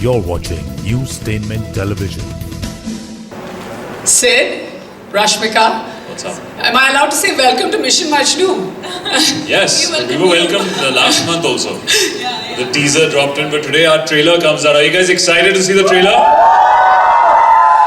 You're watching Newstainment Television. Sid, Rashmika. What's up? Am I allowed to say welcome to Mission Majnu? Yes, we were welcomed last month also. The teaser dropped in, but today our trailer comes out. Are you guys excited to see the trailer?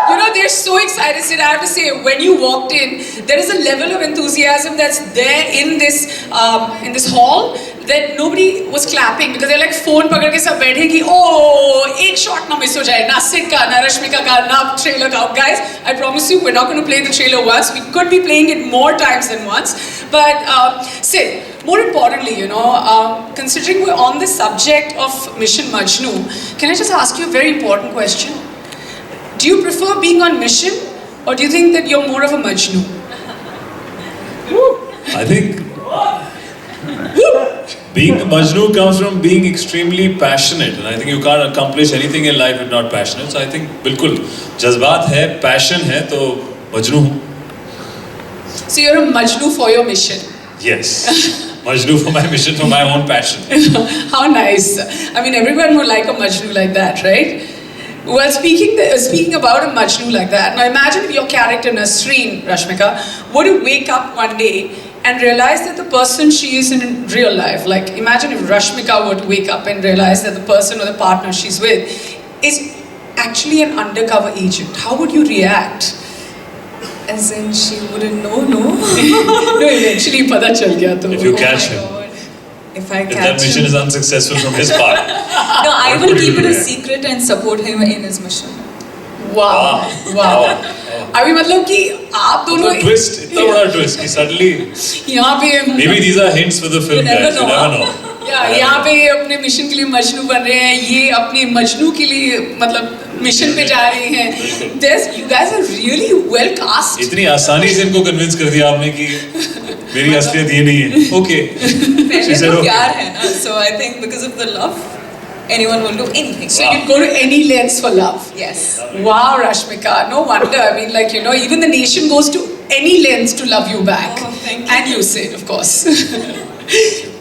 You know, they're so excited, Sid. I have to say, when you walked in, there is a level of enthusiasm that's there in this hall that nobody was clapping because they're like phone पकड़ के सब बैठे कि oh एक shot ना miss हो जाए ना Sid का ना Rashmika का ना trailer का. Guys, I promise you we're not going to play the trailer once. We could be playing it more times than once. But Sid, more importantly, you know, considering we're on the subject of Mission Majnu, can I just ask you a very important question? Do you prefer being on mission, or do you think that you're more of a Majnu? I think being a Majnu comes from being extremely passionate, and I think you can't accomplish anything in life if not passionate. So I think बिल्कुल जज्बात है, passion है, तो Majnu हूँ. So you're a Majnu for your mission. Yes, Majnu for my mission, for my own passion. How nice. I mean, everyone would like a Majnu like that, right? Well, speaking about a Majnu like that, now imagine if your character Nasreen, Rashmika, were to wake up one day and realize that the person she is in real life, like imagine if Rashmika were to wake up and realize that the person or the partner she's with is actually an undercover agent. How would you react? As in, she wouldn't know, no? No, eventually pata chal gaya to. If you catch him. If I If catch that mission him. is unsuccessful from his part. No, I what will would you keep it a react? secret and support him in his mission. Wow. Wow. अभी मतलब कि आप दोनों The twist, इतना बड़ा twist कि suddenly यहाँ पे maybe these are hints for the film, never guys. know. You never know. यहाँ पे ये अपने मिशन के लिए मजनू बन रहे हैं, ये अपने मजनू के लिए मतलब मिशन पे जा रहे हैं. You guys are really well cast. इतनी आसानी से इनको कन्विंस कर दिया आपने कि मेरी असलियत ये नहीं है. Okay. She said तो okay. प्यार है ना, so I think because of the love, anyone will do anything. So you go to any lengths for love. Yes. Wow, Rashmika, no wonder. I mean, like, you know, even the nation goes to any lengths to love you back. Oh, thank you. And you, Sid, of course.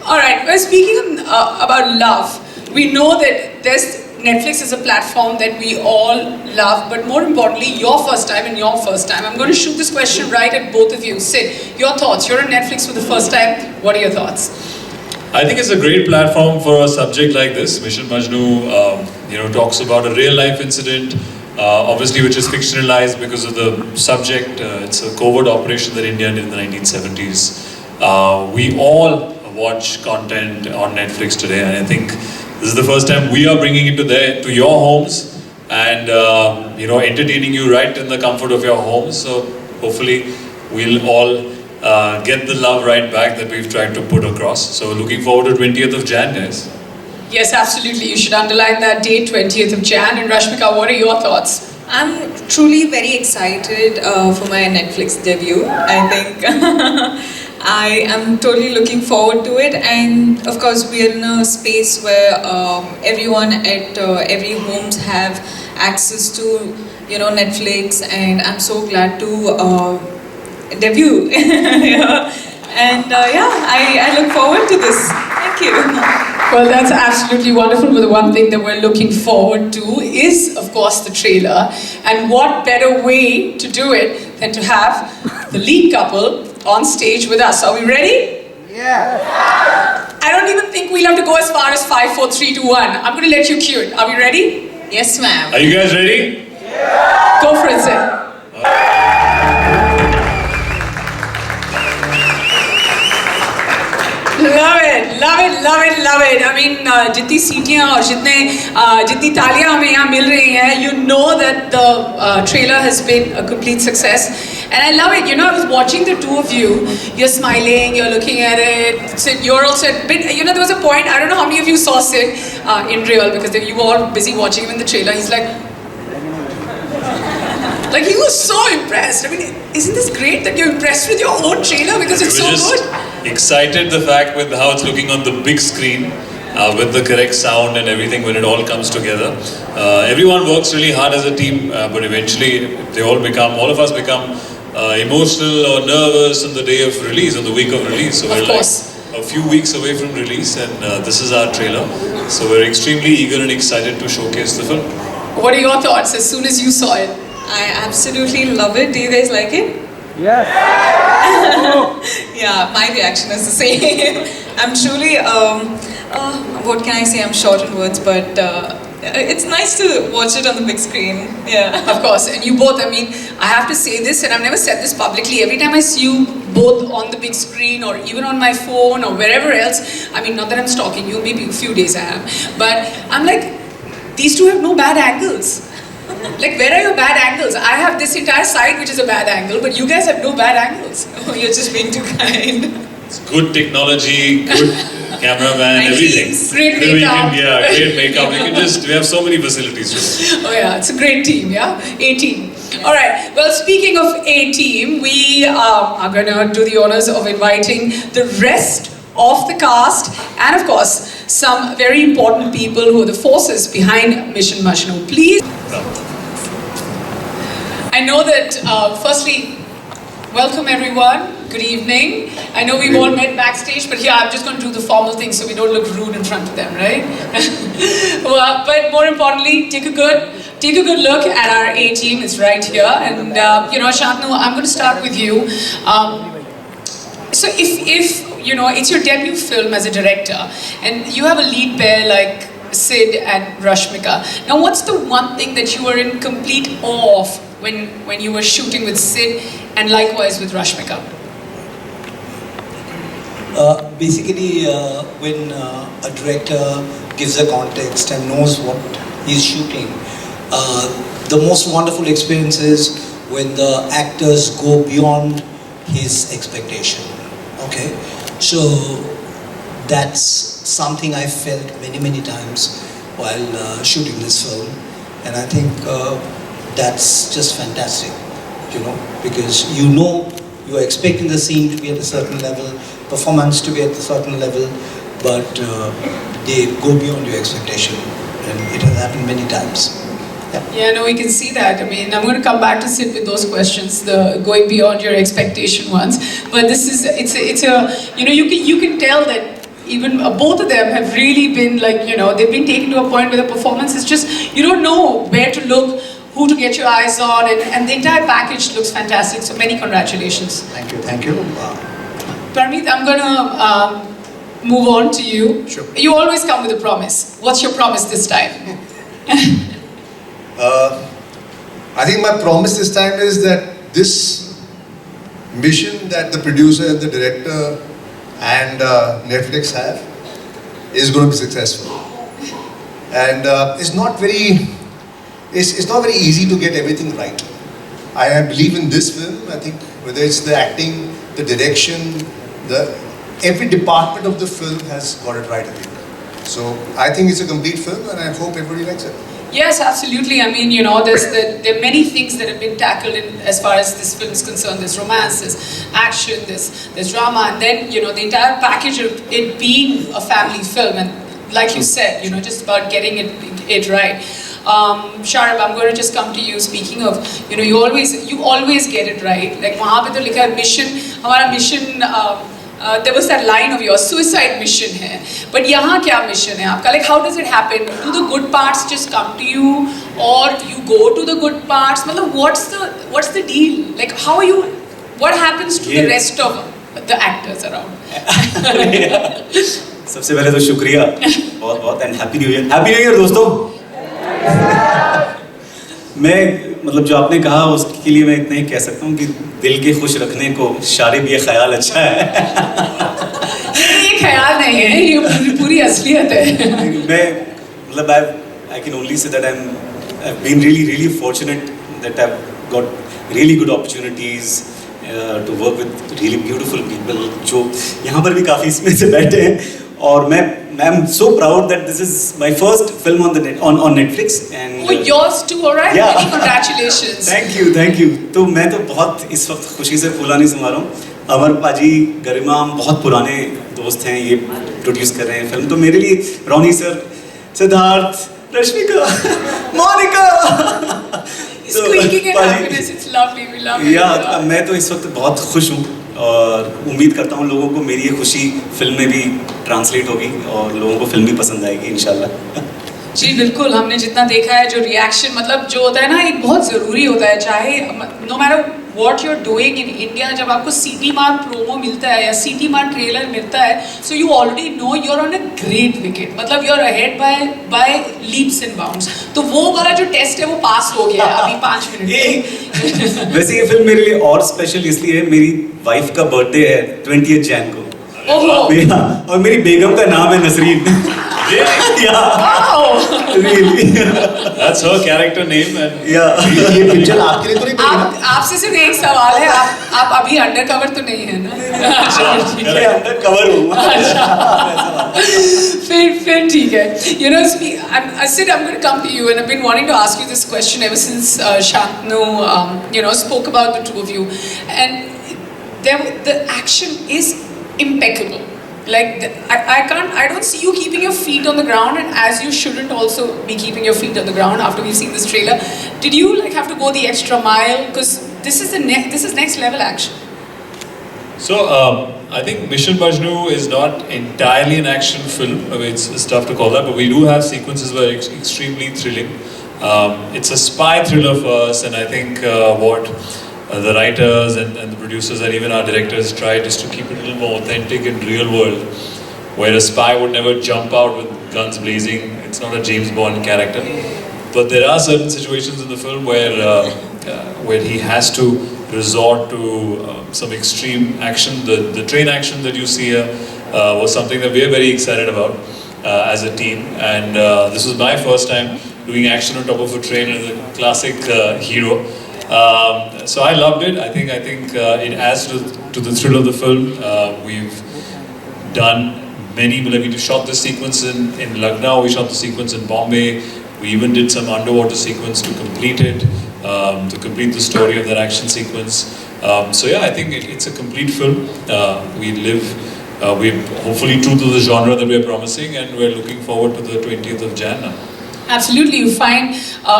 All right, well, speaking about love, we know that Netflix is a platform that we all love, but more importantly, your first time. I'm going to shoot this question right at both of you. Sid, your thoughts. You're on Netflix for the first time. What are your thoughts? I think it's a great platform for a subject like this. Mission Majnu, talks about a real life incident, obviously which is fictionalized because of the subject. It's a covert operation that India did in the 1970s. We all watch content on Netflix today, and I think this is the first time we are bringing it to your homes and entertaining you right in the comfort of your homes. So hopefully we'll all get the love right back that we've tried to put across. So looking forward to 20th of Jan, guys. Yes, absolutely. You should underline that date, 20th of Jan. And Rashmika, what are your thoughts? I'm truly very excited for my Netflix debut. I think I am totally looking forward to it, and of course we are in a space where everyone at every homes have access to Netflix, and I'm so glad to debut. Yeah. And I look forward to this. Thank you. Well, that's absolutely wonderful. But the one thing that we're looking forward to is, of course, the trailer. And what better way to do it than to have the lead couple on stage with us. Are we ready? Yeah. I don't even think we'll have to go as far as 5, 4, 3, 2, 1. I'm going to let you cue it. Are we ready? Yes, ma'am. Are you guys ready? Go for it, Sid. Love it, love it, love it, love it. I mean, जितनी सीटियाँ और जितनी तालियाँ हमें यहाँ मिल रही हैं, you know that the trailer has been a complete success. And I love it. You know, I was watching the two of you. You're smiling, you're looking at it. Sid, you're also a bit, there was a point, I don't know how many of you saw Sid in real because you were all busy watching him in the trailer. He's like he was so impressed. I mean, isn't this great that you're impressed with your own trailer because it's so good? Excited the fact with how it's looking on the big screen, with the correct sound and everything when it all comes together. Everyone works really hard as a team, but eventually all of us become emotional or nervous on the day of release, on the week of release. So Of course. a few weeks away from release, and this is our trailer. So we're extremely eager and excited to showcase the film. What are your thoughts as soon as you saw it? I absolutely love it. Do you guys like it? Yes. Yeah, my reaction is the same. I'm truly, what can I say? I'm short in words, but it's nice to watch it on the big screen. Yeah. Of course, and you both, I mean, I have to say this, and I've never said this publicly. Every time I see you both on the big screen or even on my phone or wherever else, I mean, not that I'm stalking you, maybe a few days I am, but I'm like, these two have no bad angles. Like, where are your bad angles? I have this entire side which is a bad angle, but you guys have no bad angles. Oh, you're just being too kind. It's good technology, good cameraman, everything. Great makeup. Yeah, great makeup. We have so many facilities to Oh yeah, it's a great team, yeah? A-team. Alright, well, speaking of A-team, we are going to do the honors of inviting the rest of the cast and, of course, some very important people who are the forces behind Mission Majnu. Please. I know that, firstly, welcome everyone. Good evening. I know we've all met backstage, but yeah, I'm just going to do the formal thing so we don't look rude in front of them, right? Well, but more importantly, take a good look at our A-team. It's right here. And, Shantanu, I'm going to start with you. So if you know, it's your debut film as a director, and you have a lead pair like Sid and Rashmika. Now, what's the one thing that you were in complete awe of when you were shooting with Sid and likewise with Rashmika? Basically, when a director gives a context and knows what he's shooting, the most wonderful experience is when the actors go beyond his expectation. Okay, so that's something I felt many times while shooting this film, and I think that's just fantastic, you know, because you're expecting the scene to be at a certain level, performance to be at a certain level, but they go beyond your expectation, and it has happened many times. Yeah, no, we can see that. I mean, I'm going to come back to Sid with those questions, the going beyond your expectation ones. But this is, it's a, you can tell that even both of them have really been like, they've been taken to a point where the performance is just, you don't know where to look, who to get your eyes on, and the entire package looks fantastic. So many congratulations. Thank you. Parmeet, I'm going to move on to you. Sure. You always come with a promise. What's your promise this time? I think my promise this time is that this mission that the producer and the director and Netflix have is going to be successful. And it's not very easy to get everything right. I believe in this film. I think whether it's the acting, the direction, every department of the film has got it right, I think. So I think it's a complete film, and I hope everybody likes it. Yes, absolutely. I mean, there are many things that have been tackled as far as this film is concerned. There's romance, there's action, there's drama, and then, the entire package of it being a family film, and like you said, just about getting it right. Sharib, I'm going to just come to you. Speaking of, you always get it right. Like, वहाँ पे तो लिखा है mission, हमारा mission. There was that line of yours, suicide mission hai. But यहाँ क्या mission है आपका? Like, how does it happen? Do the good parts just come to you, or you go to the good parts? मतलब, what's the deal? Like, how are you? What happens to the rest of the actors around? सबसे पहले तो शुक्रिया बहुत and happy new year दोस्तों। मैं मतलब जो आपने कहा उसके लिए मैं इतना ही कह सकता हूँ कि दिल के खुश रखने को शारिब ये ख्याल अच्छा है। ये ख्याल नहीं है, ये पूरी असलियत है। मैं मतलब I can only say that I've been really fortunate that I've got really good opportunities to work with really beautiful people जो यहाँ पर भी काफ़ी इसमें से बैठे हैं, और I'm so proud that this is my first film on Netflix and yours too, alright? Yeah. Many congratulations. Thank you. तो मैं तो बहुत इस वक्त खुशी से फूला नहीं समा रहा हूँ। अमर पाजी, गरिमा बहुत पुराने दोस्त हैं, ये प्रोड्यूस कर रहे हैं फिल्म, तो मेरे लिए Ronnie sir, Siddharth, Rashmika, Monica Squeaking in happiness, it's lovely, we love it. मैं तो इस वक्त बहुत खुश हूँ और उम्मीद करता हूँ लोगों को मेरी ये खुशी फिल्म में भी ट्रांसलेट होगी और लोगों को फिल्म भी पसंद आएगी इंशाल्लाह। जी बिल्कुल, हमने जितना देखा है जो रिएक्शन मतलब जो होता है ना एक बहुत ज़रूरी होता है, चाहे no matter what you are doing in India, जब आपको सीटी मार्क प्रोमो मिलता है या सीटी मार्क ट्रेलर मिलता है, so you already know you are on a great wicket, मतलब you are ahead by leaps and bounds. तो वो वाला जो टेस्ट है वो पास हो गया है अभी 5 मिनट में। वैसे ये फिल्म मेरे लिए और स्पेशल इसलिए है, मेरी वाइफ का बर्थडे है 20 जैन को। ओहो, और मेरी बेगम का नाम है Nasreen. Really? That's her character name and ये पिक्चर आपके लिए तो नहीं बनी ना? आपसे सिर्फ एक सवाल है, आप अभी अंडर कवर तो नहीं है ना? अंडर कवर हूँ। फिर ठीक है। You know, Sid, I'm going to come to you, and I've been wanting to ask you this question ever since Shantanu, spoke about the two of you, and the action is impeccable. Like I don't see you keeping your feet on the ground, and as you shouldn't also be keeping your feet on the ground after we've seen this trailer. Did you have to go the extra mile, because this is next level action? So I think Mission Majnu is not entirely an action film. I mean, it's tough to call that, but we do have sequences that are extremely thrilling. It's a spy thriller for us, and I think what the writers and the producers and even our directors tried is to keep it a little more authentic and real world, where a spy would never jump out with guns blazing. It's not a James Bond character, but there are certain situations in the film where he has to resort to some extreme action. The train action that you see here was something that we are very excited about as a team, and this was my first time doing action on top of a train as a classic hero. So I loved it. I think it adds to the thrill of the film. We've done many. We shot this sequence in Lucknow. We shot the sequence in Bombay. We even did some underwater sequence to complete it, to complete the story of that action sequence. So yeah, I think it's a complete film. We're hopefully true to the genre that we're promising, and we're looking forward to the 20th of Jan now. Absolutely, you find a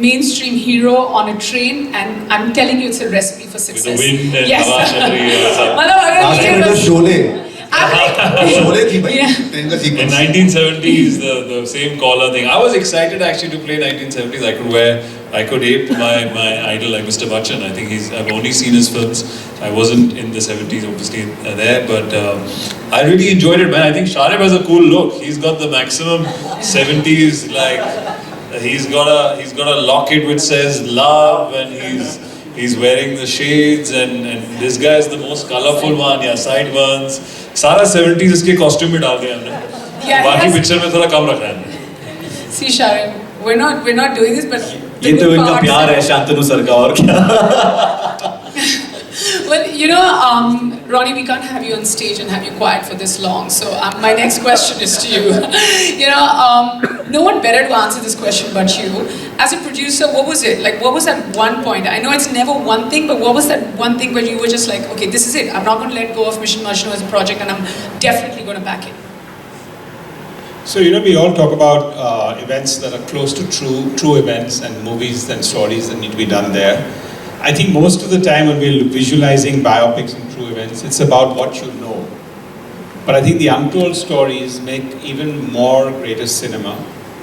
mainstream hero on a train, and I'm telling you, it's a recipe for success. With the wind and yes. Hava Chandri, मतलब अगर Last ये time it was बस- Sholay I'm Sholay थी भाई Yeah. Train का In sequence 1970s, the same collar thing. I was excited actually to play 1970s. I could ape my idol like Mr. Bachchan. I think I've only seen his films. I wasn't in the 70s obviously there, but I really enjoyed it, man. I think Sharib has a cool look. He's got the maximum 70s, like he's got a locket which says love, and he's wearing the shades, and this guy is the most colorful one. Yeah, sideburns. सारा 70s इसके costume में डाल दिया हमने. Yeah, बाकी yes. Picture में थोड़ा कम रखा है. See, Sharib, we're not doing this, but the ये तो good इनका parts प्यार are- है शांतनु सर का, और क्या। Well, Ronnie, we can't have you on stage and have you quiet for this long. So my next question is to you. No one better to answer this question but you. As a producer, what was it? Like, what was that one point? I know it's never one thing, but what was that one thing where you were just like, okay, this is it. I'm not going to let go of Mission Majnu as a project, and I'm definitely going to back it. So, we all talk about events that are close to true events, and movies and stories that need to be done there. I think most of the time when we're visualizing biopics and true events, it's about what you know. But I think the untold stories make even more greater cinema,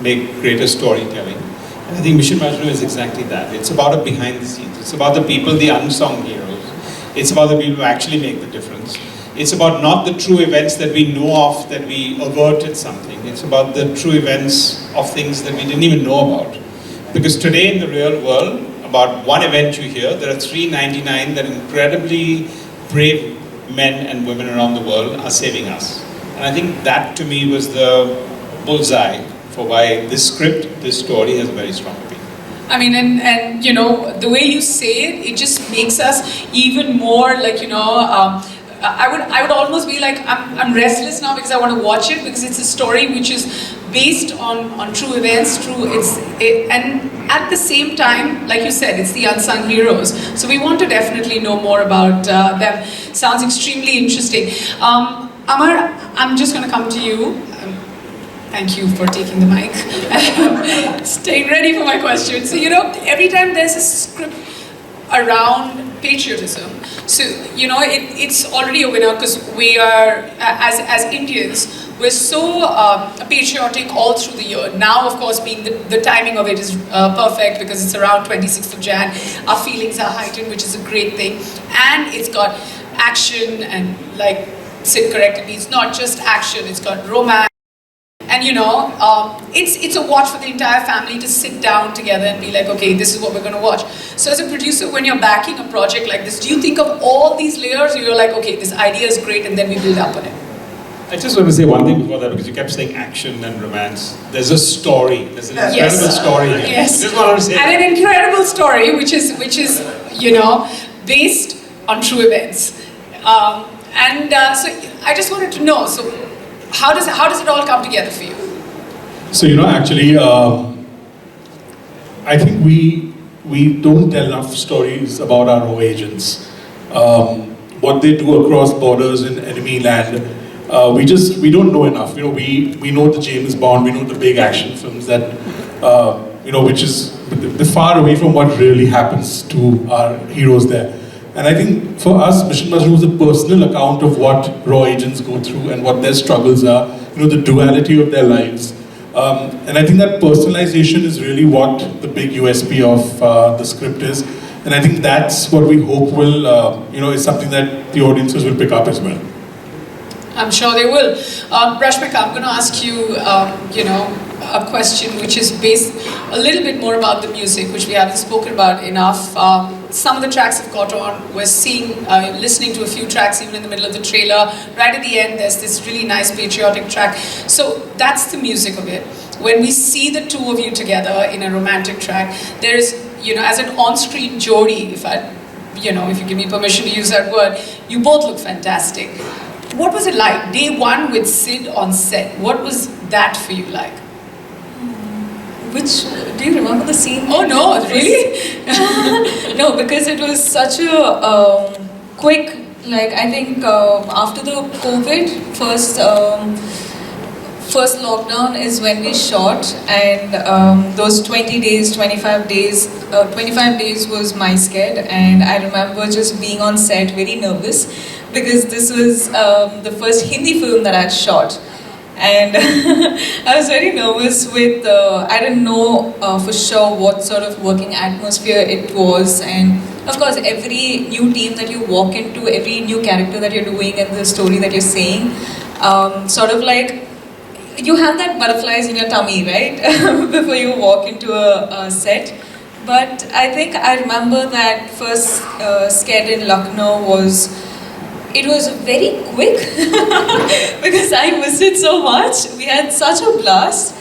make greater storytelling. And I think Mission Majnu is exactly that. It's about a behind the scenes. It's about the people, the unsung heroes. It's about the people who actually make the difference. It's about not the true events that we know of, that we averted something. It's about the true events of things that we didn't even know about. Because today in the real world, about one event you hear, there are 399 that incredibly brave men and women around the world are saving us. And I think that to me was the bullseye for why this script, this story has a very strong appeal. I mean, and the way you say it, it just makes us even more like, I would almost be like, I'm restless now because I want to watch it, because it's a story which is based on true events, and at the same time, like you said, it's the unsung heroes. So we want to definitely know more about them. Sounds extremely interesting. Amar, I'm just going to come to you. Thank you for taking the mic. Staying ready for my question. So, every time there's a script, around patriotism. So, you know, it's already a winner because we are, as Indians, we're so patriotic all through the year. Now, of course, being the timing of it is perfect because it's around 26th of Jan. Our feelings are heightened, which is a great thing. And it's got action and, like Sid corrected me, it's not just action, it's got romance. And you know, it's a watch for the entire family to sit down together and be like, okay, this is what we're going to watch. So as a producer, when you're backing a project like this, do you think of all these layers, or you're like, okay, this idea is great, and then we build up on it? I just want to say one thing before that, because you kept saying action and romance. There's a story. There's an incredible story here. Yes. Just wanted to say and an incredible story, which is you know, based on true events. So I just wanted to know. So how does it all come together for you? So you know, actually, I think we don't tell enough stories about our raw agents. What they do across borders in enemy land. We don't know enough. You know, we know the James Bond, we know the big action films that you know, which is far away from what really happens to our heroes there. And I think for us, Mission Majnu was a personal account of what raw agents go through and what their struggles are. You know, the duality of their lives. And I think that personalization is really what the big USP of the script is. And I think that's what we hope will, you know, is something that the audiences will pick up as well. I'm sure they will. Rashmika, I'm going to ask you, you know, a question which is based a little bit more about the music, which we haven't spoken about enough. Some of the tracks have caught on. We're seeing, listening to a few tracks even in the middle of the trailer. Right at the end, there's this really nice patriotic track. So that's the music of it. When we see the two of you together in a romantic track, there's, you know, as an on-screen Jodi, if you give me permission to use that word, you both look fantastic. What was it like, day one with Sid on set? What was that for you like? Do you remember the scene? Oh no, really? No, because it was such a quick, like I think after the COVID, first lockdown is when we shot, and those 20 days, 25 days was my sked, and I remember just being on set very nervous because this was the first Hindi film that I'd shot. And I was very nervous with, I didn't know for sure what sort of working atmosphere it was, and of course every new team that you walk into, every new character that you're doing and the story that you're saying, sort of like, you have that butterflies in your tummy, right? Before you walk into a set. But I think I remember that first sked in Lucknow was very quick because I missed it so much. We had such a blast.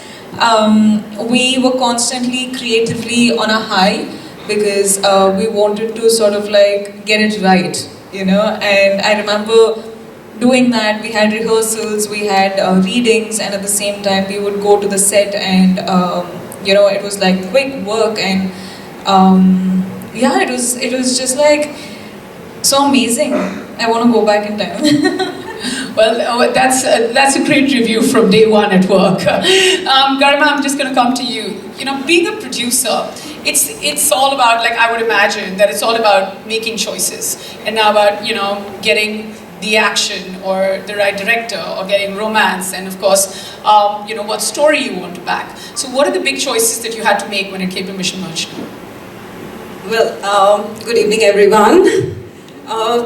We were constantly creatively on a high because we wanted to sort of like get it right, you know. And I remember doing that. We had rehearsals, we had readings, and at the same time we would go to the set, and you know, it was like quick work, and yeah, it was just like so amazing. I want to go back in time. Well, that's a great review from day one at work. Garima, I'm just going to come to you. You know, being a producer, it's all about, like, I would imagine that it's all about making choices, and now about, you know, getting the action or the right director, or getting romance, and of course, you know, what story you want to back. So what are the big choices that you had to make when it came to Mission Majnu? Well, good evening everyone.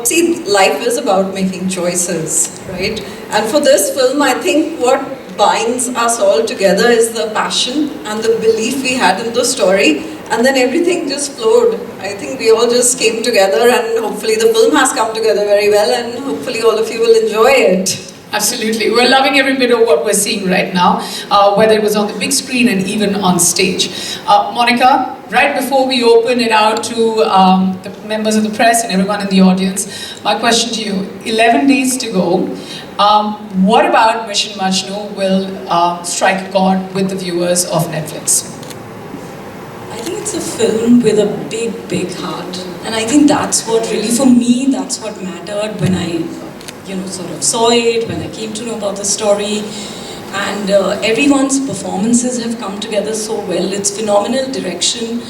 See, life is about making choices, right? And for this film, I think what binds us all together is the passion and the belief we had in the story, and then everything just flowed. I think we all just came together, and hopefully the film has come together very well, and hopefully all of you will enjoy it. Absolutely. We're loving every bit of what we're seeing right now, whether it was on the big screen and even on stage. Monica, right before we open it out to the members of the press and everyone in the audience, my question to you, 11 days to go, what about Mission Majnu will strike a chord with the viewers of Netflix? I think it's a film with a big, big heart. And I think that's what really, for me, that's what mattered when I sort of saw it, when I came to know about the story. And everyone's performances have come together so well. It's phenomenal direction.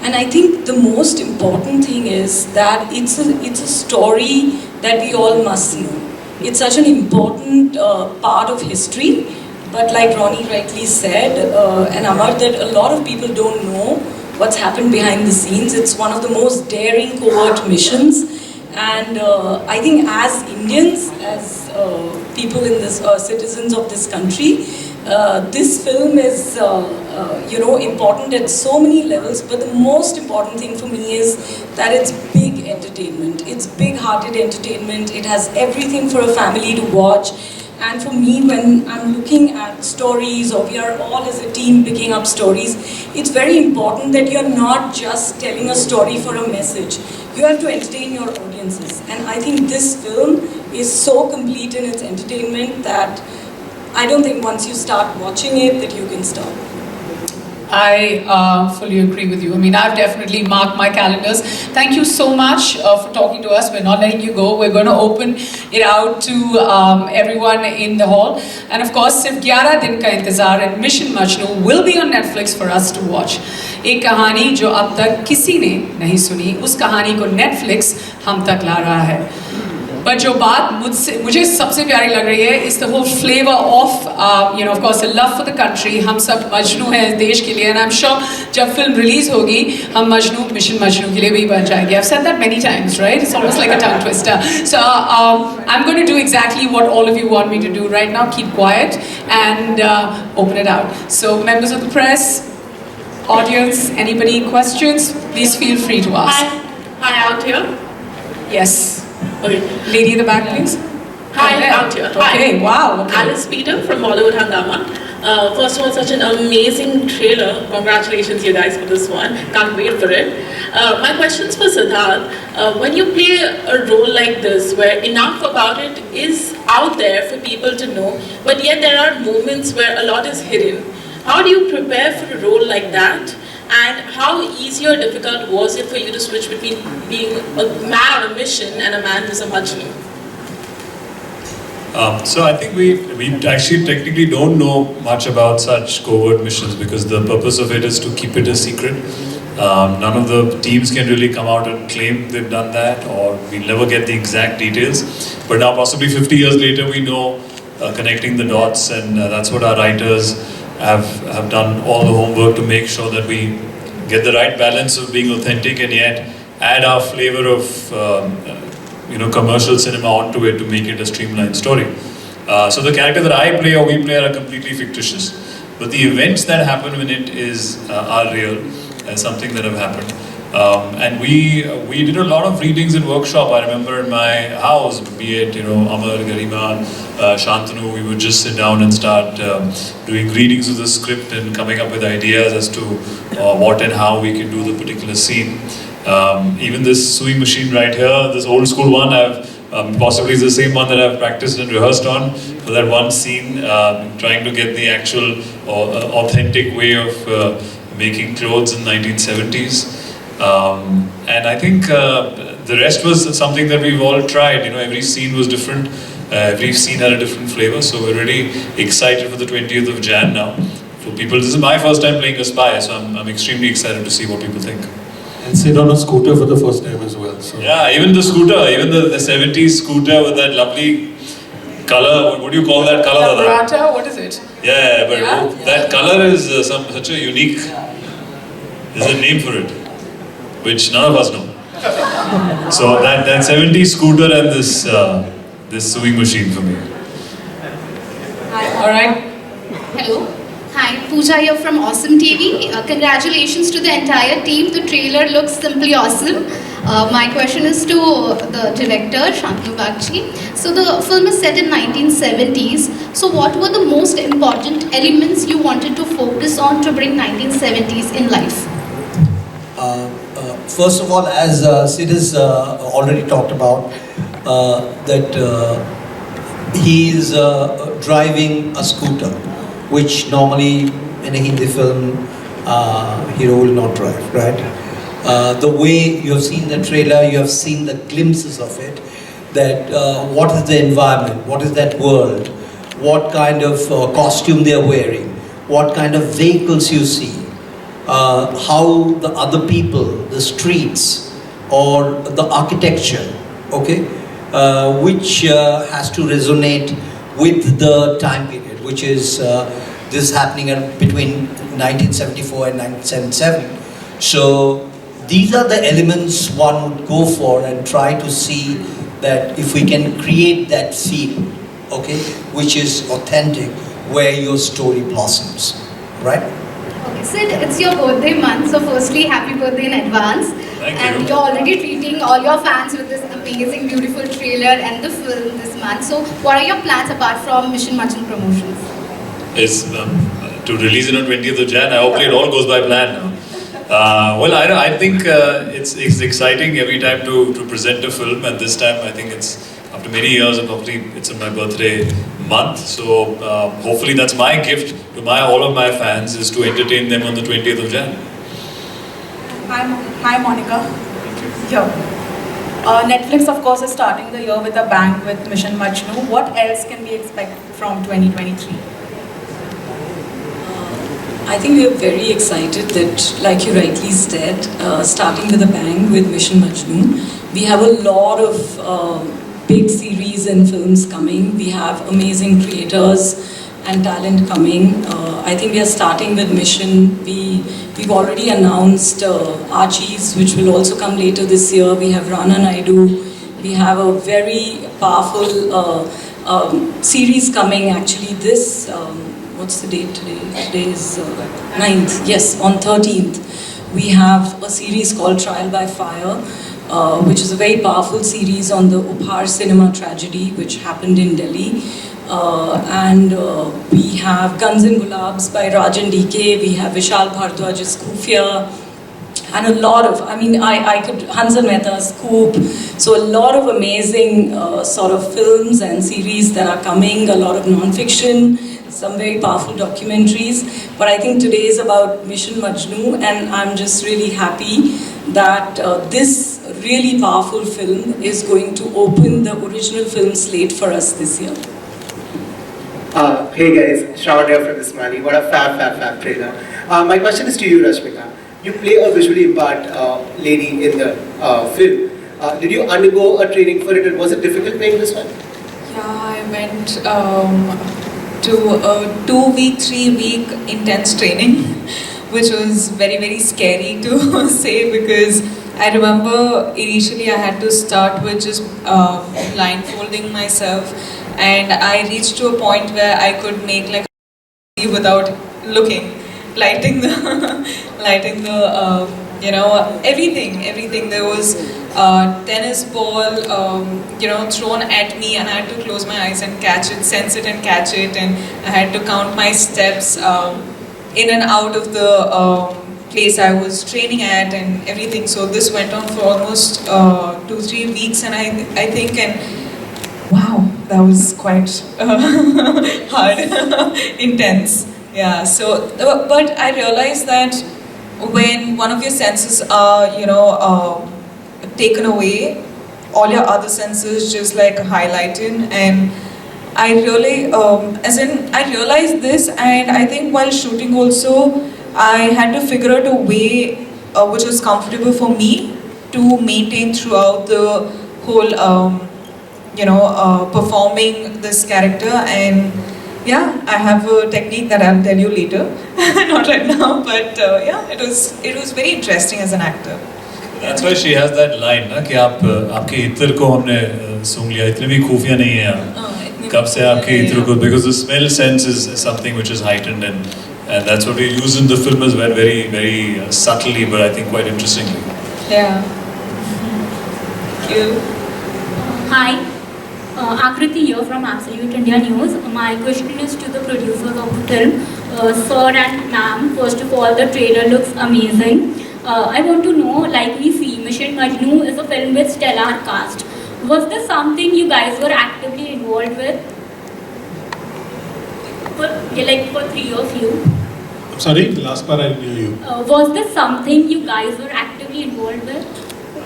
And I think the most important thing is that it's a story that we all must know. It's such an important part of history, but like Ronnie rightly said, and Amar, that a lot of people don't know what's happened behind the scenes. It's one of the most daring covert missions, and I think as Indians, as people in this, citizens of this country, this film is, important at so many levels, but the most important thing for me is that it's big entertainment. It's big-hearted entertainment. It has everything for a family to watch. And for me, when I'm looking at stories, or we are all as a team picking up stories, it's very important that you're not just telling a story for a message. You have to entertain your audiences. And I think this film is so complete in its entertainment that I don't think once you start watching it that you can stop. I fully agree with you. I mean, I've definitely marked my calendars. Thank you so much for talking to us. We're not letting you go. We're going to open it out to everyone in the hall. And of course, Sirf 11 Din Ka Intezar and Mission Majnu will be on Netflix for us to watch. एक कहानी जो अब तक किसी ने नहीं सुनी, उस कहानी को Netflix हम तक ला रहा है. But जो बात मुझे सबसे प्यारी लग रही है is the whole flavor of, of course, the love for the country. हम सब मजनू हैं देश के लिए, and I'm sure जब film release होगी, हम मजनू, मिशन मजनू के लिए भी बन जाएंगे. I've said that many times, right? It's almost like a tongue twister. So I'm going to do exactly what all of you want me to do right now. Keep quiet and open it out. So members of the press, audience, anybody questions? Please feel free to ask. Hi, out here. Yes. Okay. Lady in the back, please. Hi, out here. Okay, Hi. wow. Okay. Alice Peter from Bollywood Hangama. First of all, such an amazing trailer. Congratulations, you guys, for this one. Can't wait for it. My question's for Sidharth. When you play a role like this, where enough about it is out there for people to know, but yet there are moments where a lot is hidden. How do you prepare for a role like that? And how easy or difficult was it for you to switch between being a man on a mission and a man who's a Majnu? So I think we actually technically don't know much about such covert missions because the purpose of it is to keep it a secret. None of the teams can really come out and claim they've done that, or we'll never get the exact details. But now possibly 50 years later we know, connecting the dots, and that's what our writers have done all the homework to make sure that we get the right balance of being authentic and yet add our flavor of commercial cinema onto it to make it a streamlined story. So the character that I play or we play are completely fictitious, but the events that happen in it are real and something that have happened. And we did a lot of readings and workshop. I remember in my house, be it Amar, Garima, Shantanu, we would just sit down and start doing readings of the script and coming up with ideas as to what and how we can do the particular scene. Even this sewing machine right here, this old school one, I've possibly is the same one that I've practiced and rehearsed on for that one scene, trying to get the actual authentic way of making clothes in 1970s. And I think the rest was something that we've all tried. Every scene was different. Every scene had a different flavor. So we're really excited for the 20th of Jan now. For people, this is my first time playing a spy, so I'm extremely excited to see what people think. And sit on a scooter for the first time as well. So. Yeah, even the scooter, even the 70s scooter with that lovely color. What do you call that color? Labrata, what is it? Yeah, but that color is such a unique. There's a name for it, which none of us know. So that 70s scooter and this sewing machine for me. Hi. All right. Hello. Hi, Pooja here from Awesome TV. Congratulations to the entire team. The trailer looks simply awesome. My question is to the director, Shantanu Bagchi. So the film is set in 1970s. So what were the most important elements you wanted to focus on to bring 1970s in life? First of all, as Sid has already talked about, that he is driving a scooter, which normally in a Hindi film, hero will not drive, right? The way you have seen the trailer, you have seen the glimpses of it, that what is the environment, what is that world, what kind of costume they are wearing, what kind of vehicles you see. how the other people, the streets, or the architecture, okay, which has to resonate with the time period, which is this happening between 1974 and 1977. So these are the elements one would go for and try to see that if we can create that feel, okay, which is authentic, where your story blossoms, right? Okay, Sid, it's your birthday month, so firstly, happy birthday in advance. Thank and you. You're already treating all your fans with this amazing, beautiful trailer and the film this month. So, what are your plans apart from Mission Majnu promotions? Is to release it on 20th of Jan. Hopefully it all goes by plan. Well, I think it's exciting every time to present a film, and this time I think it's after many years, and hopefully it's in my birthday month. So hopefully that's my gift to all of my fans, is to entertain them on the 20th of Jan. Hi Monica. Here. Netflix, of course, is starting the year with a bang with Mission Majnu. What else can we expect from 2023? I think we are very excited that, like you rightly said, starting with a bang with Mission Majnu. We have a lot of big series and films coming. We have amazing creators and talent coming. I think we are starting with Mission. We've already announced Archies, which will also come later this year. We have Rana Naidu. We have a very powerful series coming actually this, what's the date today? Today is 9th. Yes, on 13th. We have a series called Trial by Fire, which is a very powerful series on the Upar cinema tragedy, which happened in Delhi. We have Guns and Gulabs by Rajan DK. We have Vishal Bhardwaj's Khufia. And a lot of, I could, Hansan Mehta's Scoop. So a lot of amazing sort of films and series that are coming, a lot of non-fiction, some very powerful documentaries. But I think today is about Mission Majnu, and I'm just really happy that this really powerful film is going to open the original film slate for us this year. Hey guys, Shravan here from Ismaili. What a fab trailer. My question is to you, Rashmika. You play a visually impaired lady in the film. Did you undergo a training for it, and was it difficult playing this one? Yeah, I went to a 2-week, 3-week intense training, which was very scary to say, because I remember initially I had to start with just blindfolding myself, and I reached to a point where I could make like without looking, lighting the everything. There was tennis ball thrown at me, and I had to close my eyes and catch it, sense it and catch it, and I had to count my steps in and out of the place I was training at and everything. So this went on for almost 2-3 weeks, and I think, and wow, that was quite hard, intense. Yeah, so, but I realized that when one of your senses are, taken away, all your other senses just like highlighted, and I really, I realized this, and I think while shooting also, I had to figure out a way which was comfortable for me to maintain throughout the whole, performing this character. And yeah, I have a technique that I'll tell you later, not right now, but yeah, it was very interesting as an actor. That's why she has that line, ना कि आपके इत्र को हमने सूंघ लिया, इतने भी खुफिया नहीं है आप, कब से आपके इत्र को, because the smell sense is something which is heightened, and that's what we use in the film as well, very subtly, but I think quite interestingly. Yeah. Thank you. Hi. Akriti here from Absolute India News. My question is to the producers of the film. Sir and ma'am, first of all, the trailer looks amazing. I want to know, like we see, Mission Majnu is a film with stellar cast. Was this something you guys were actively involved with? For three of you. I'm sorry, the last part I didn't hear you. Was this something you guys were actively involved with?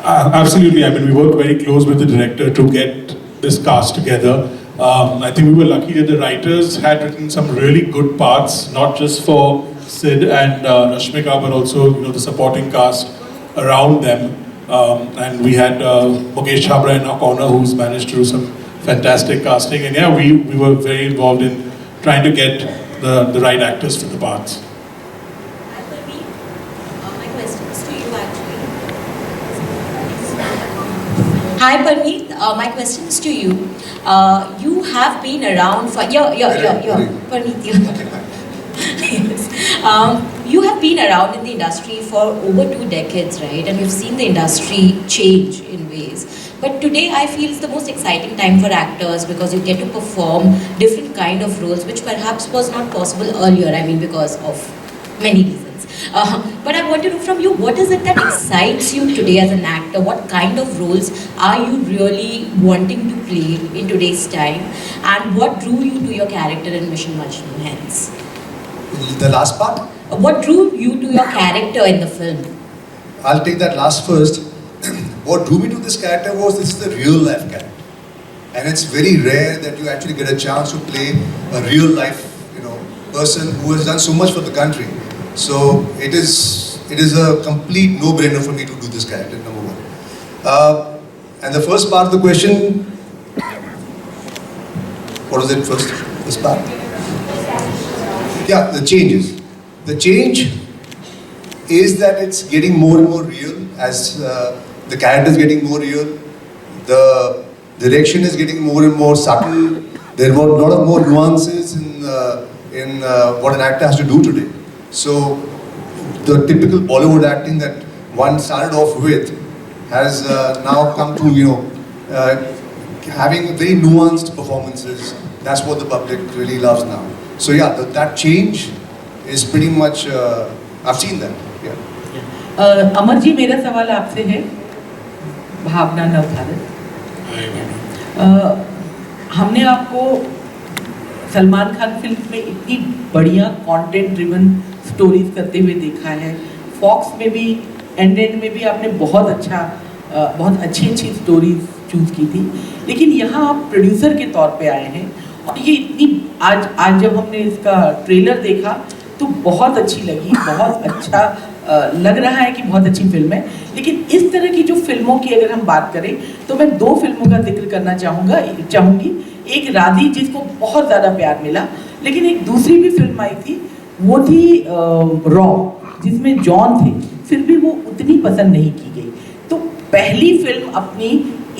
Absolutely. I mean, we worked very close with the director to get this cast together. I think we were lucky that the writers had written some really good parts, not just for Sid and Rashmika, but also the supporting cast around them. And we had Mukesh Chabra in our corner, who's managed to do some fantastic casting. And yeah, we were very involved in trying to get the right actors for the parts. Hi Parmeet, my question is to you. You have been around for Parmeet. Yes. You have been around in the industry for over 2 decades, right? And you've seen the industry change in ways. But today I feel it's the most exciting time for actors because you get to perform different kind of roles, which perhaps was not possible earlier. I mean, because of many reasons. But I want to know from you, what is it that excites you today as an actor? What kind of roles are you really wanting to play in today's time? And what drew you to your character in Mission Majnu hence? The last part? What drew you to your character in the film? I'll take that last first. What drew me to this character was this is a real life character. And it's very rare that you actually get a chance to play a real life person who has done so much for the country. So it is a complete no-brainer for me to do this character, number one. And the first part of the question, what was it first? This part? Yeah, the changes. The change is that it's getting more and more real as the character is getting more real. The direction is getting more and more subtle. There are a lot of more nuances in what an actor has to do today. So the typical Bollywood acting that one started off with has now come to having very nuanced performances. That's what the public really loves now. So yeah, that change is pretty much I've seen that. Yeah. Amar ji, मेरा सवाल आपसे है, भावना नवभारत। हमने आपको Salman Khan film में इतनी बढ़िया content driven stories करते हुए देखा है। फॉक्स में भी एंड में भी आपने बहुत अच्छी स्टोरीज चूज की थी, लेकिन यहाँ आप प्रोड्यूसर के तौर पे आए हैं और ये इतनी आज जब हमने इसका ट्रेलर देखा तो बहुत अच्छी लगी, बहुत अच्छा लग रहा है कि बहुत अच्छी फिल्म है। लेकिन इस तरह की जो फिल्मों की अगर हम बात करें तो मैं 2 फिल्मों का जिक्र करना चाहूँगी। एक राधी, जिसको बहुत ज़्यादा प्यार मिला, लेकिन एक दूसरी भी फिल्म आई थी, वो थी रॉ, जिसमें जॉन थे, फिर भी वो उतनी पसंद नहीं की गई। तो पहली फिल्म अपनी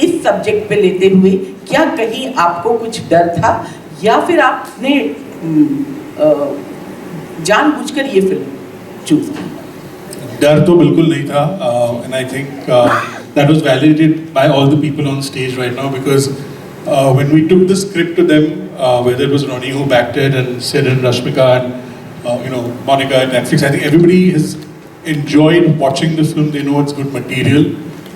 इस सब्जेक्ट पे लेते हुए क्या कहीं आपको कुछ डर था या फिर आपने जानबूझकर ये फिल्म चूज की? डर तो बिल्कुल नहीं था, and I think that was validated by all the people on stage right now, because when we took the script to them, whether it was Ronnie who backed it and Sid and Rashmika and Monica at Netflix, I think everybody has enjoyed watching the film. They know it's good material.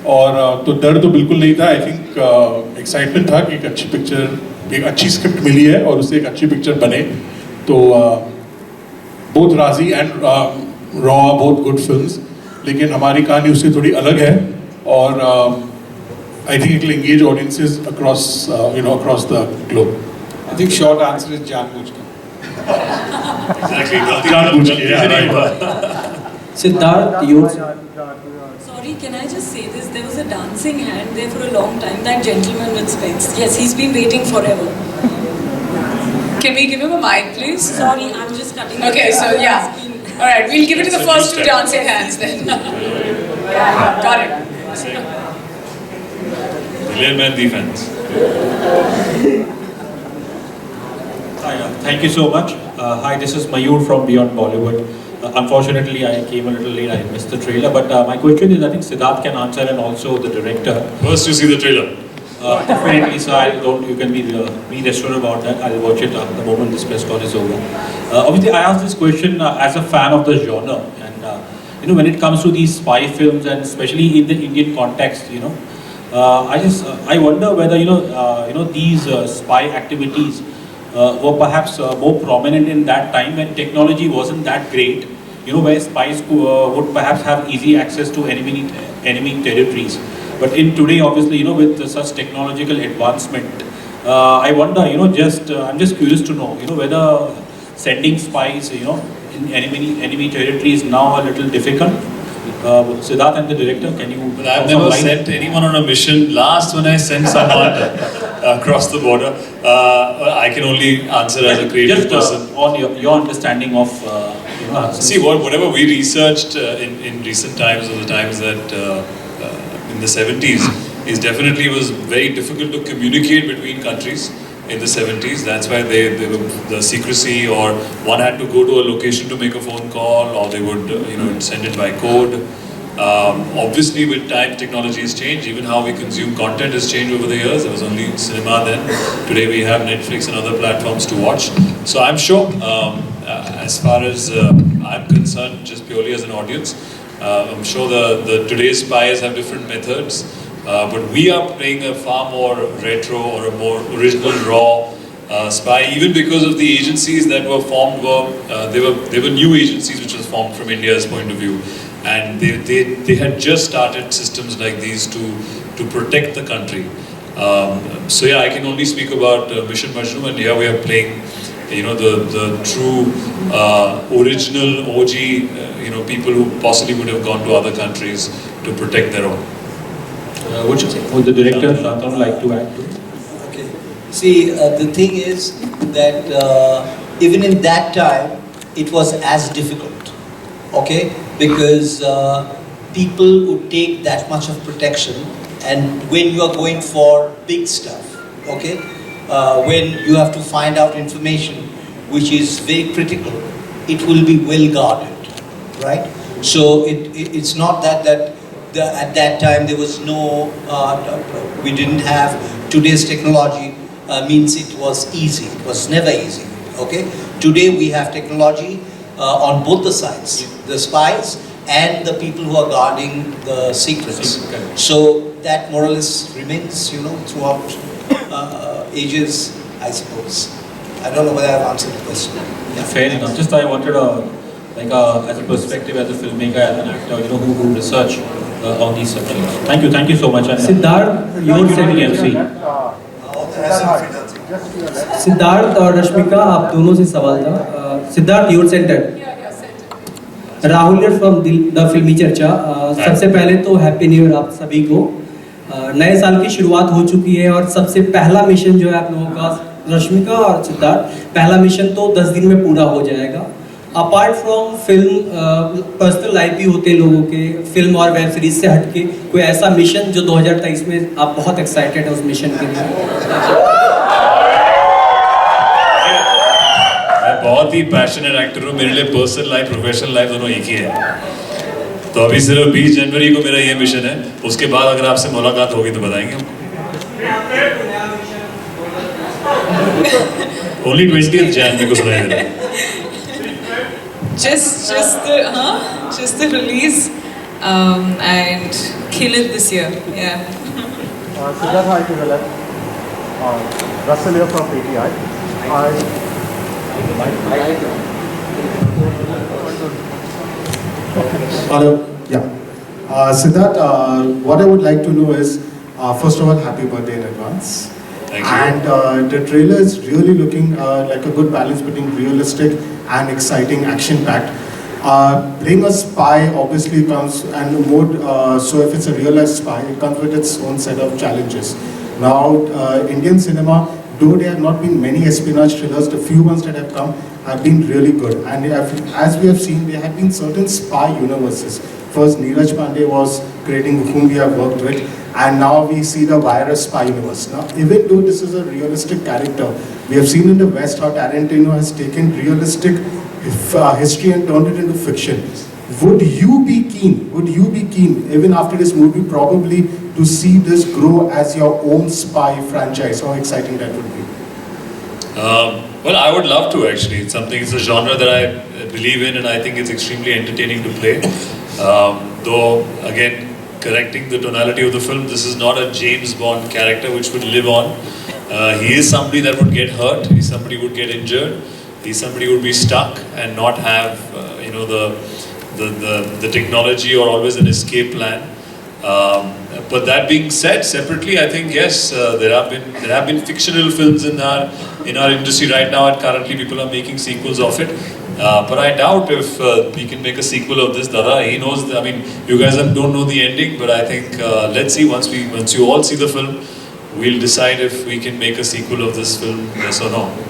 और तो डर तो बिल्कुल नहीं था। I think excitement था कि एक अच्छी पिक्चर, एक अच्छी स्क्रिप्ट मिली है और उससे एक अच्छी पिक्चर बने। तो बोथ राजी and raw both good films, लेकिन हमारी कहानी उससे थोड़ी अलग है और I think it will engage audiences across the globe. I think short answer is जानबूझकर। Exactly. जानबूझ के। Siddharth, yours. Sorry, can I just say this? There was a dancing hand there for a long time. That gentleman with specs. Yes, he's been waiting forever. Can we give him a mic, please? Sorry, I'm just cutting. Okay, so yeah. All right, we'll give it to the first 2 dancing hands then. Got it. Brilliant defense. Hi, thank you so much. Hi, this is Mayur from Beyond Bollywood. Unfortunately, I came a little late. I missed the trailer. But my question is, I think Sidharth can answer, and also the director. First, you see the trailer. Definitely, so you can be assured about that. I'll watch it the moment this press call is over. Obviously, I asked this question as a fan of the genre, and when it comes to these spy films, and especially in the Indian context, I wonder whether these spy activities were perhaps more prominent in that time when technology wasn't that great, where spies would perhaps have easy access to enemy territories. But in today, obviously, with such technological advancement, I wonder, I'm just curious to know, whether sending spies, in enemy territory is now a little difficult. Sidharth and the director, can you? Well, I've never sent anyone on a mission. Last when I sent someone across the border, I can only answer as a creative person. On your understanding of. See, whatever we researched in recent times, or the times that in the 70s, is definitely was very difficult to communicate between countries in the 70s. That's why they were the secrecy, or one had to go to a location to make a phone call, or they would send it by code. Obviously, with time, technology has changed. Even how we consume content has changed over the years. There was only cinema then. Today we have Netflix and other platforms to watch. So I'm sure, as far as I'm concerned, just purely as an audience, I'm sure the today's spies have different methods. But we are playing a far more retro or a more original, raw spy, even because of the agencies that were formed. They were new agencies which was formed from India's point of view, and they had just started systems like these to protect the country. So yeah, I can only speak about Mission Majnu, and here we are playing, the true original OG, people who possibly would have gone to other countries to protect their own. Would the director Shantanu like to add to it? Okay. See, the thing is that even in that time, it was as difficult, okay? Because people would take that much of protection, and when you are going for big stuff, okay? When you have to find out information which is very critical, it will be well guarded, right? So it's not that at that time there was no, we didn't have today's technology, means it was easy. It was never easy, okay? Today we have technology on both the sides, the spies and the people who are guarding the secrets. So that more or less remains, throughout ages, I suppose. I don't know whether I've answered the question. Yeah. Fair enough. Just I wanted as a perspective, as a filmmaker, as an actor, who research on these subjects. Thank you so much. Siddharth, your MC. Siddharth और रश्मिका, आप दोनों से सवाल था. Siddharth, your centre. Rahul from the फिल्मी चर्चा. सबसे पहले तो हैप्पी न्यू ईयर आप सभी को. नए साल की शुरुआत हो चुकी है और सबसे पहला मिशन जो है आप लोगों का, रश्मिका और सिद्धार्थ, पहला मिशन तो 10 दिन में पूरा हो जाएगा. Apart from film, personal life भी होते हैं लोगों के, फिल्म और वेब सीरीज से हटके कोई ऐसा मिशन जो 2023 में आप बहुत एक्साइटेड है उस मिशन के लिए? मैं बहुत ही पैशनेट एक्टर हूँ. मेरे लिए पर्सनल लाइफ, प्रोफेशनल लाइफ दोनों एक ही है. तो अभी सिर्फ 20 जनवरी को मेरा ये मिशन है. उसके बाद अगर आपसे मुलाकात होगी तो बताएंगे हम. Only 20th Jan मेरे को सुनाई दे रहा है. Just the release and kill it this year. Yeah. Sidharth, hi to Willett. Russell here from PTI. Hello. Yeah. Sidharth, what I would like to know is, first of all, happy birthday in advance. Thank you. And the trailer is really looking like a good balance between realistic and exciting, action-packed. Playing a spy obviously comes, and more so if it's a real-life spy, it comes with its own set of challenges. Now, Indian cinema, though there have not been many espionage thrillers, the few ones that have come have been really good. And as we have seen, there have been certain spy universes. First, Neeraj Pandey was creating whom we have worked with, and now we see the virus spy universe. Now, even though this is a realistic character, we have seen in the West how Tarantino has taken realistic history and turned it into fiction. Would you be keen, even after this movie, probably to see this grow as your own spy franchise? How exciting that would be. Well, I would love to actually. It's a genre that I believe in, and I think it's extremely entertaining to play. Though, again, correcting the tonality of the film, this is not a James Bond character which would live on. He is somebody that would get hurt, he's somebody who would get injured, he's somebody who would be stuck and not have, the technology or always an escape plan. But that being said, separately, I think yes, there have been fictional films in our industry right now, and currently people are making sequels of it. But I doubt if we can make a sequel of this. Dada, he knows. I mean, you guys don't know the ending, but I think let's see once you all see the film, we'll decide if we can make a sequel of this film, yes or no.